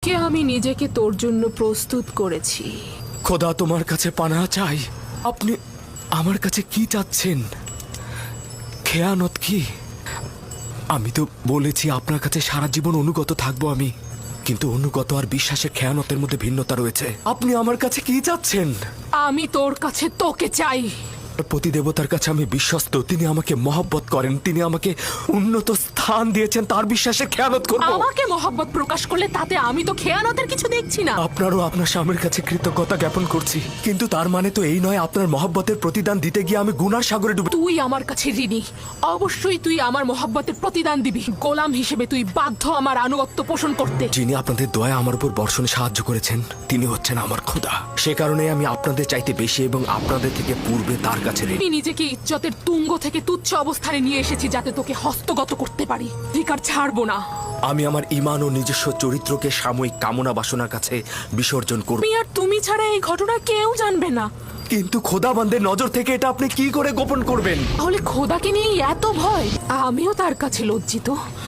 আজকে আমি নিজেকে তোর জন্য প্রস্তুত করেছি। খোদা তোমার কাছে পানাহ চাই। আপনি আমার কাছে কি চাচ্ছেন? খেয়ানত কি? আমি তো বলেছি আপনার কাছে সারা জীবন অনুগত থাকবো আমি, কিন্তু অনুগত আর বিশ্বাসের খেয়ানতের মধ্যে ভিন্নতা রয়েছে। আপনি আমার কাছে কি চাচ্ছেন? আমি তোর কাছে তোকে চাই। প্রতিদেবতার কাছে আমি বিশ্বস্ত, তিনি আমাকে মহব্বত করেন, তিনি আমাকে উন্নত স্থান দিয়েছেন, তার বিশ্বাসের খেয়ানত করব। আমাকে মহব্বত প্রকাশ করলে তাতে আমি তো খেয়ানতের কিছু দেখছি না। আপনারও আপনার স্বামীর কাছে কৃতজ্ঞতা জ্ঞাপন করছি, কিন্তু তার মানে তো এই নয় আপনার মহব্বতের প্রতিদান দিতে গিয়ে আমি গুনার সাগরে ডুবে। তুই আমার কাছে ঋণী, অবশ্যই তুই আমার মহব্বতের প্রতিদান দিবি। গোলাম হিসেবে তুই বাধ্য আমার আনুগত্য পোষণ করতে। যিনি আপনাদের দয়া আমার উপর বর্ষণে সাহায্য করেছেন তিনি হচ্ছেন আমার খোদা। সে কারণে আমি আপনাদের চাইতে বেশি এবং আপনাদের থেকে পূর্বে তার কাছে ঋণী। আমি নিজেকে ইজ্জতের তুঙ্গ থেকে তুচ্ছ অবস্থানে নিয়ে এসেছি যাতে তোকে হস্তগত করতে পারি। অধিকার ছাড়বো না। আমি আমার ঈমান ও নিজস্ব চরিত্রকে সাময়িক কামনা বাসনার কাছে বিসর্জন করব। আমি আর তুমি ছাড়া এই ঘটনা কেউ জানবে না। কিন্তু খোদাবন্দের নজর থেকে এটা আপনি কি করে গোপন করবেন? তাহলে খোদাকে নিয়ে এত ভয়? আমিও তার কাছে লজ্জিত।